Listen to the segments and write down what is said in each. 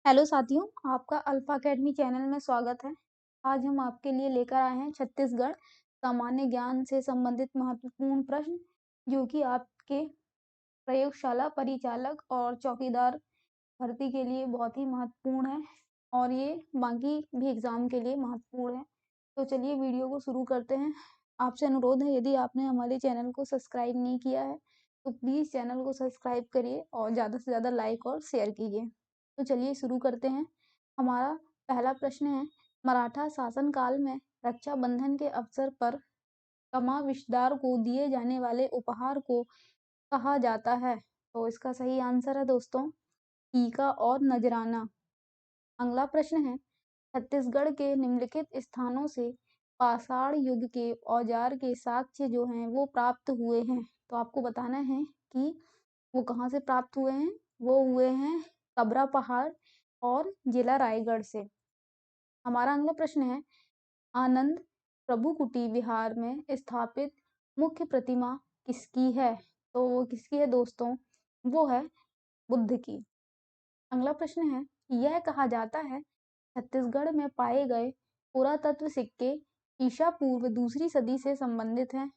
Hello साथियों, आपका alpha academy channel में स्वागत है। आज हम आपके लिए लेकर आए हैं छत्तीसगढ़ सामान्य ज्ञान से संबंधित महत्वपूर्ण प्रश्न, जो कि आपके प्रयोगशाला परिचालक और चौकीदार भर्ती के लिए बहुत ही महत्वपूर्ण है और ये बाकी भी एग्ज़ाम के लिए महत्वपूर्ण है। तो चलिए वीडियो को शुरू करते हैं। आपसे अनुरोध है, यदि आपने हमारे चैनल को सब्सक्राइब नहीं किया है, तो प्लीज़ चैनल को सब्सक्राइब करिए और ज़्यादा से ज़्यादा लाइक और शेयर कीजिए। तो चलिए शुरू करते हैं। हमारा पहला प्रश्न है, मराठा शासनकाल में रक्षाबंधन के अवसर पर कमाविशदार को दिए जाने वाले उपहार को कहा जाता है? तो इसका सही आंसर है दोस्तों, टीका और नजराना। अगला प्रश्न है, छत्तीसगढ़ के निम्नलिखित स्थानों से पाषाण युग के औजार के साक्ष्य जो हैं वो प्राप्त हुए हैं। तो आपको बताना है कि वो कहाँ से प्राप्त हुए हैं। वो हुए हैं कबरा पहाड़ और जिला रायगढ़ से। हमारा अगला प्रश्न है, आनंद प्रभु कुटी विहार में स्थापित मुख्य प्रतिमा किसकी है? तो वो किसकी है दोस्तों? वो है बुद्ध की। अगला प्रश्न है, यह कहा जाता है छत्तीसगढ़ में पाए गए पुरातत्व सिक्के ईसा पूर्व दूसरी सदी से संबंधित हैं।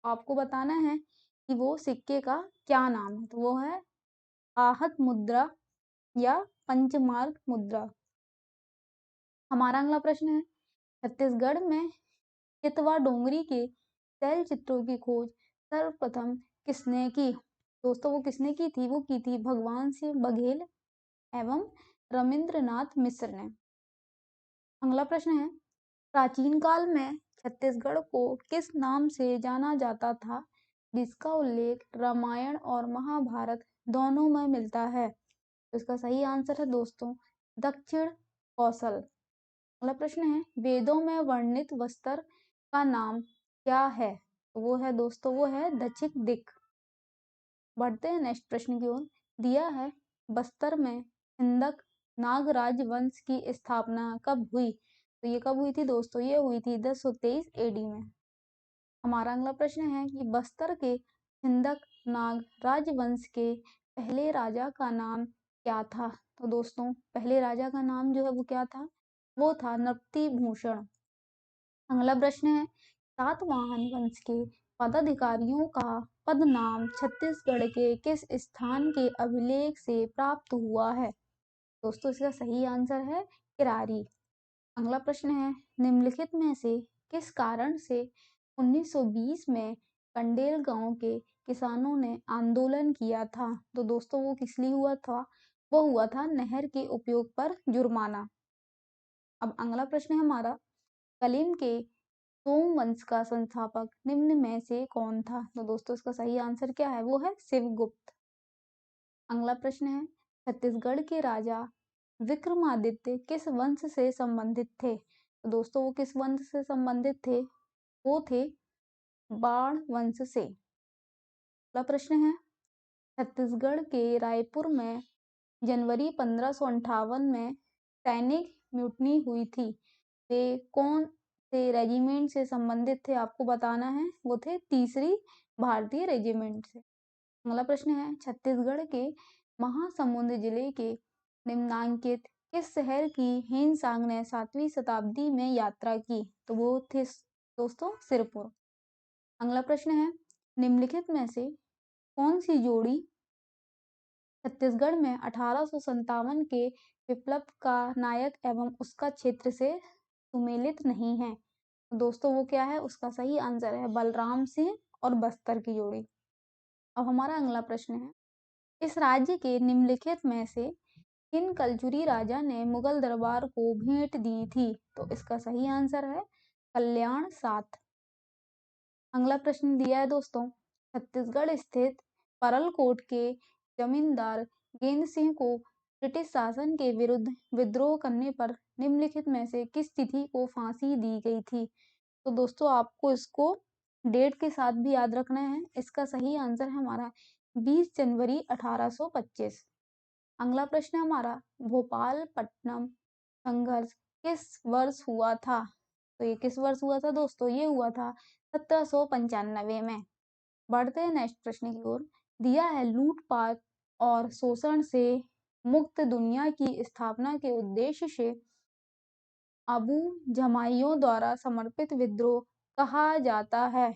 आपको बताना है कि वो सिक्के का क्या नाम है। तो वो है आहत मुद्रा या पंचमार्ग मुद्रा। हमारा अगला प्रश्न है, छत्तीसगढ़ में चितवा डोंगरी के शैल चित्रों की खोज सर्वप्रथम किसने की? दोस्तों वो किसने की थी? वो की थी भगवान सिंह बघेल एवं रविंद्रनाथ मिश्र ने। अगला प्रश्न है, प्राचीन काल में छत्तीसगढ़ को किस नाम से जाना जाता था, जिसका उल्लेख रामायण और महाभारत दोनों में मिलता है? तो इसका सही आंसर है दोस्तों, दक्षिण कौशल। अगला प्रश्न है, वेदों में वर्णित वस्त्र का नाम क्या है? तो वो है दोस्तों, वो है दक्षिण दिक। बढ़ते हैं नेक्स्ट प्रश्न की ओर। दिया है, बस्तर में हिंदक नागराज वंश की स्थापना कब हुई? तो ये कब हुई थी दोस्तों? ये हुई थी 1023 एडी में। हमारा अगला प्रश्न है कि बस्तर के हिंदक नाग राजवंश के पहले राजा का नाम क्या था? तो दोस्तों पहले राजा का नाम जो है वो क्या था? वो था नृपतिभूषण। अगला प्रश्न है, सातवाहन वंश के पदाधिकारियों का पदनाम छत्तीसगढ़ के किस स्थान के अभिलेख से प्राप्त हुआ है? दोस्तों इसका सही आंसर है किरारी। अगला प्रश्न है, निम्नलिखित में से किस कारण से 1920 में कंडेल गांव के किसानों ने आंदोलन किया था? तो दोस्तों वो किस लिए हुआ था? वो हुआ था नहर के उपयोग पर जुर्माना। अब अगला प्रश्न है हमारा, कलिंग के सोमवंश का संस्थापक निम्न में से कौन था? तो दोस्तों इसका सही आंसर क्या है? वो है शिवगुप्त। अगला प्रश्न है, छत्तीसगढ़ के राजा विक्रमादित्य किस वंश से संबंधित थे? तो दोस्तों वो किस वंश से संबंधित थे? वो थे बाण वंश से। अगला प्रश्न है, छत्तीसगढ़ के रायपुर में जनवरी 1558 में सैनिक म्यूटनी हुई थी। वे कौन से रेजिमेंट से संबंधित थे? आपको बताना है। वो थे तीसरी भारतीय रेजिमेंट से। अगला प्रश्न है, छत्तीसगढ़ के महासमुंद जिले के निम्नांकित किस शहर की हिमसांग ने 7वीं शताब्दी में यात्रा की? तो वो थे दोस्तों सिरपुर। अगला प्रश्न है, निम्नलिखित में से कौन सी जोड़ी छत्तीसगढ़ में 1857 के विप्लव का नायक एवं उसका क्षेत्र से सुमेलित नहीं है? दोस्तों वो क्या है? उसका सही आंसर है बलराम सिंह और बस्तर की जोड़ी। अब हमारा अगला प्रश्न है, इस राज्य के निम्नलिखित में से किन कलचुरी राजा ने मुगल दरबार को भेंट दी थी? तो इसका सही आंसर है कल्याण साथ। अगला प्रश्न दिया है दोस्तों, छत्तीसगढ़ स्थित परलकोट के जमींदार गेंद सिंह को ब्रिटिश शासन के विरुद्ध विद्रोह करने पर निम्नलिखित में से किस तिथि को फांसी दी गई थी? तो दोस्तों आपको इसको डेट के साथ भी याद रखना है। इसका सही आंसर है हमारा 20 जनवरी 1825। अगला प्रश्न है हमारा, भोपालपट्टनम संघर्ष किस वर्ष हुआ था? तो ये किस वर्ष हुआ था दोस्तों? ये हुआ था 1795 में। बढ़ते हैं नेक्स्ट प्रश्न की ओर। दिया है, लूटपाट और शोषण से मुक्त दुनिया की स्थापना के उद्देश्य से अबू जमाइयों द्वारा समर्पित विद्रोह कहा जाता है।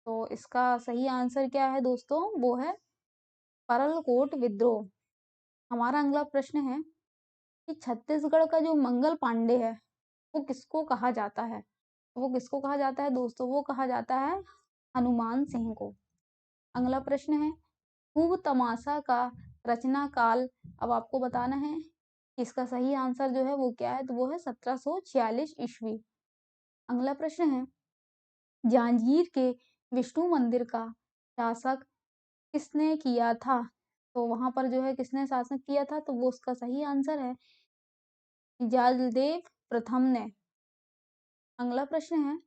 तो इसका सही आंसर क्या है दोस्तों? वो है परलकोट विद्रोह। हमारा अगला प्रश्न है कि छत्तीसगढ़ का जो मंगल पांडे है वो किसको कहा जाता है? वो किसको कहा जाता है दोस्तों? वो कहा जाता है हनुमान सिंह को। अगला प्रश्न है खूब तमाशा का रचना काल। अब आपको बताना है इसका सही आंसर जो है वो क्या है? तो वो है 1746 ईस्वी। अगला प्रश्न है जांजगीर के विष्णु मंदिर का शासक किसने किया था? तो वहां पर जो है किसने शासन किया था? तो वो उसका सही आंसर है जालदेव प्रथम ने। अगला प्रश्न है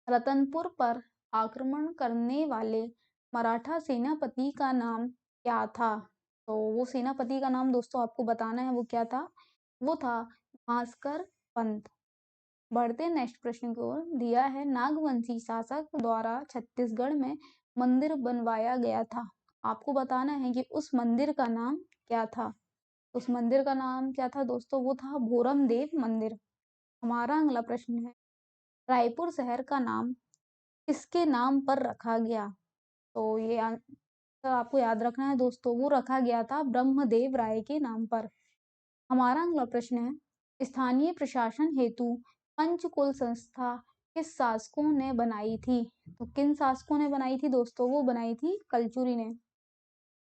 रतनपुर पर आक्रमण करने वाले मराठा सेनापति का नाम क्या था? तो वो सेनापति का नाम दोस्तों आपको बताना है वो क्या था? वो था भास्कर पंत। बढ़ते नेक्स्ट प्रश्न की ओर। दिया है नागवंशी शासक द्वारा छत्तीसगढ़ में मंदिर बनवाया गया था। आपको बताना है कि उस मंदिर का नाम क्या था? उस मंदिर का नाम क्या था दोस्तों? वो था भोरम देव मंदिर। हमारा अगला प्रश्न है रायपुर शहर का नाम किसके नाम पर रखा गया? तो ये आंसर आपको याद रखना है दोस्तों, वो रखा गया था ब्रह्मदेव राय के नाम पर। हमारा अगला प्रश्न है स्थानीय प्रशासन हेतु पंचकुल संस्था किस शासकों ने बनाई थी? तो किन शासकों ने बनाई थी दोस्तों? वो बनाई थी कलचुरी ने।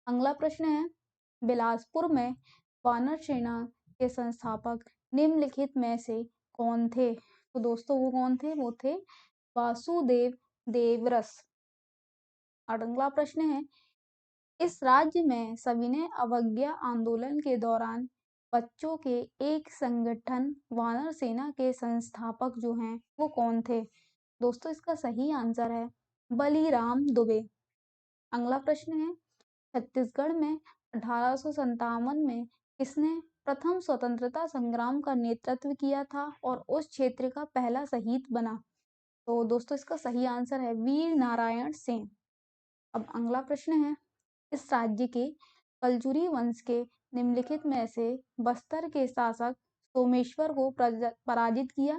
अगला प्रश्न है बिलासपुर में वानर सेना के संस्थापक निम्नलिखित में से कौन थे? तो दोस्तों वो कौन थे? वो थे वासुदेव देवरस। अगला प्रश्न है इस राज्य में सविनय अवज्ञा आंदोलन के दौरान बच्चों के एक संगठन वानर सेना के संस्थापक जो हैं वो कौन थे? दोस्तों इसका सही आंसर है बलीराम दुबे। अगला प्रश्न है छत्तीसगढ़ में 1857 में किसने प्रथम स्वतंत्रता संग्राम का नेतृत्व किया था और उस क्षेत्र का पहला शहीद बना? तो दोस्तों इसका सही आंसर है वीर नारायण सिंह। अब अगला प्रश्न है इस राज्य के कलचुरी वंश के निम्नलिखित में से बस्तर के शासक सोमेश्वर को पराजित किया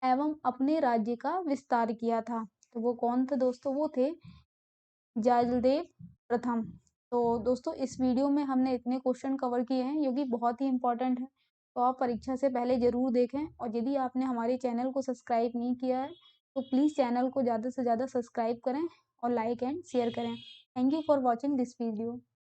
एवं अपने राज्य का विस्तार किया था। तो वो कौन थे दोस्तों? वो थे जयदेव प्रथम। तो दोस्तों इस वीडियो में हमने इतने क्वेश्चन कवर किए हैं जो कि बहुत ही इंपॉर्टेंट है, तो आप परीक्षा से पहले जरूर देखें। और यदि आपने हमारे चैनल को सब्सक्राइब नहीं किया है तो प्लीज़ चैनल को ज़्यादा से ज़्यादा सब्सक्राइब करें और लाइक एंड शेयर करें। Thank you for watching this video.